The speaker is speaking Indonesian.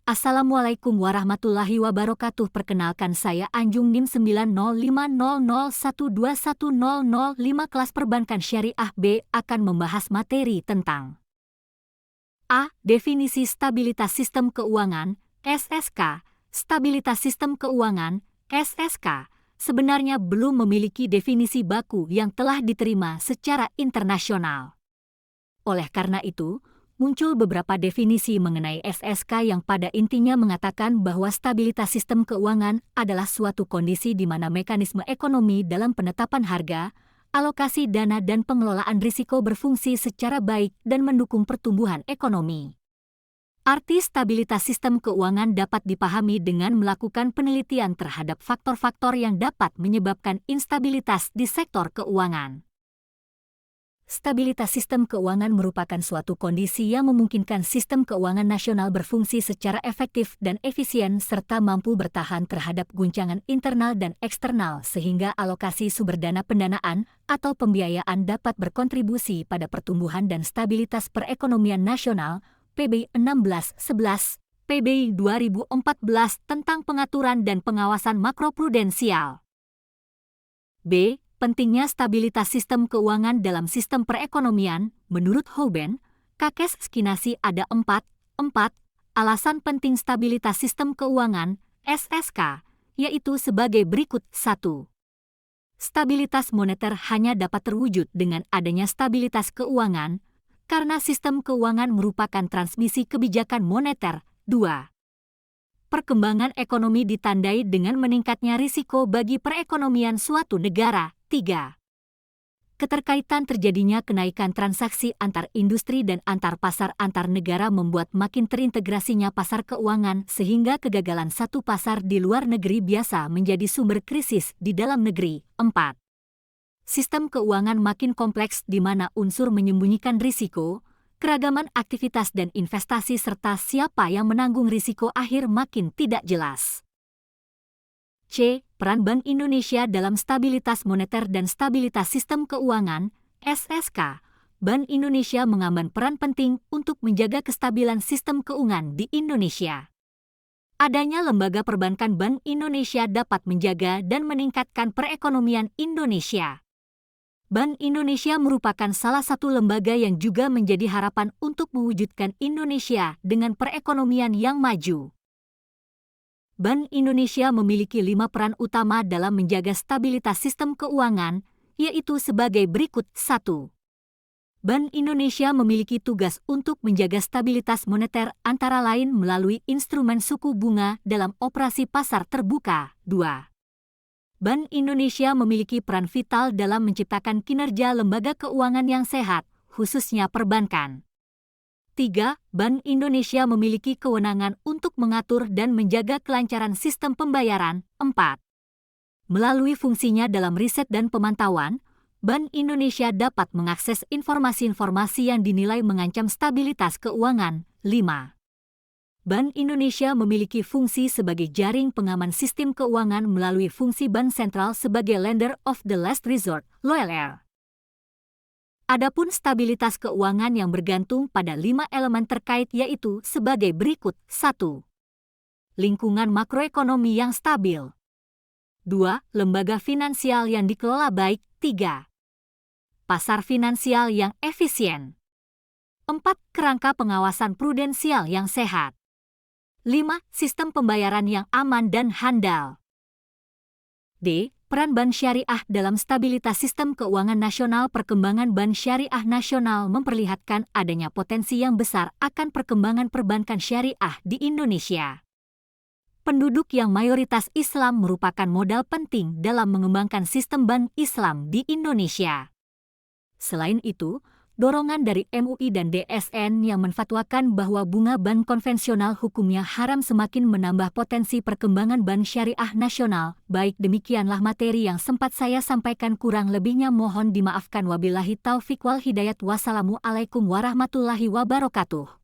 Assalamualaikum warahmatullahi wabarakatuh. Perkenalkan saya Anjung NIM 90500121005. Kelas Perbankan Syariah B akan membahas materi tentang A. Definisi Stabilitas Sistem Keuangan, SSK. Stabilitas Sistem Keuangan, SSK, sebenarnya belum memiliki definisi baku yang telah diterima secara internasional. Oleh karena itu, muncul beberapa definisi mengenai SSK yang pada intinya mengatakan bahwa stabilitas sistem keuangan adalah suatu kondisi di mana mekanisme ekonomi dalam penetapan harga, alokasi dana dan pengelolaan risiko berfungsi secara baik dan mendukung pertumbuhan ekonomi. Arti stabilitas sistem keuangan dapat dipahami dengan melakukan penelitian terhadap faktor-faktor yang dapat menyebabkan instabilitas di sektor keuangan. Stabilitas sistem keuangan merupakan suatu kondisi yang memungkinkan sistem keuangan nasional berfungsi secara efektif dan efisien serta mampu bertahan terhadap guncangan internal dan eksternal sehingga alokasi sumber dana pendanaan atau pembiayaan dapat berkontribusi pada pertumbuhan dan stabilitas perekonomian nasional. PBI 1611, PBI 2014 tentang pengaturan dan pengawasan makroprudensial. B. Pentingnya stabilitas sistem keuangan dalam sistem perekonomian. Menurut Houben, Kakes Skinasi ada 4 alasan penting stabilitas sistem keuangan, SSK, yaitu sebagai berikut. 1. Stabilitas moneter hanya dapat terwujud dengan adanya stabilitas keuangan, karena sistem keuangan merupakan transmisi kebijakan moneter. 2. Perkembangan ekonomi ditandai dengan meningkatnya risiko bagi perekonomian suatu negara. 3. Keterkaitan terjadinya kenaikan transaksi antar industri dan antar pasar antar negara membuat makin terintegrasinya pasar keuangan sehingga kegagalan satu pasar di luar negeri biasa menjadi sumber krisis di dalam negeri. 4. Sistem keuangan makin kompleks di mana unsur menyembunyikan risiko, keragaman aktivitas dan investasi serta siapa yang menanggung risiko akhir makin tidak jelas. C. Peran Bank Indonesia dalam stabilitas moneter dan stabilitas sistem keuangan, SSK. Bank Indonesia mengemban peran penting untuk menjaga kestabilan sistem keuangan di Indonesia. Adanya lembaga perbankan Bank Indonesia dapat menjaga dan meningkatkan perekonomian Indonesia. Bank Indonesia merupakan salah satu lembaga yang juga menjadi harapan untuk mewujudkan Indonesia dengan perekonomian yang maju. Bank Indonesia memiliki 5 peran utama dalam menjaga stabilitas sistem keuangan, yaitu sebagai berikut. 1. Bank Indonesia memiliki tugas untuk menjaga stabilitas moneter antara lain melalui instrumen suku bunga dalam operasi pasar terbuka. 2. Bank Indonesia memiliki peran vital dalam menciptakan kinerja lembaga keuangan yang sehat, khususnya perbankan. 3. Bank Indonesia memiliki kewenangan untuk mengatur dan menjaga kelancaran sistem pembayaran. 4. Melalui fungsinya dalam riset dan pemantauan, Bank Indonesia dapat mengakses informasi-informasi yang dinilai mengancam stabilitas keuangan. 5. Bank Indonesia memiliki fungsi sebagai jaring pengaman sistem keuangan melalui fungsi Bank Sentral sebagai lender of the last resort, LOLR. Adapun stabilitas keuangan yang bergantung pada 5 elemen terkait yaitu sebagai berikut. 1. Lingkungan makroekonomi yang stabil. 2. Lembaga finansial yang dikelola baik. 3. Pasar finansial yang efisien. 4. Kerangka pengawasan prudensial yang sehat. 5. Sistem pembayaran yang aman dan handal. D. Peran Bank Syariah dalam stabilitas sistem keuangan nasional. Perkembangan Bank Syariah Nasional memperlihatkan adanya potensi yang besar akan perkembangan perbankan syariah di Indonesia. Penduduk yang mayoritas Islam merupakan modal penting dalam mengembangkan sistem bank Islam di Indonesia. Selain itu, dorongan dari MUI dan DSN yang menfatwakan bahwa bunga bank konvensional hukumnya haram semakin menambah potensi perkembangan bank syariah nasional. Baik demikianlah materi yang sempat saya sampaikan, kurang lebihnya mohon dimaafkan. Wabillahi taufik wal hidayat. Wassalamualaikum warahmatullahi wabarakatuh.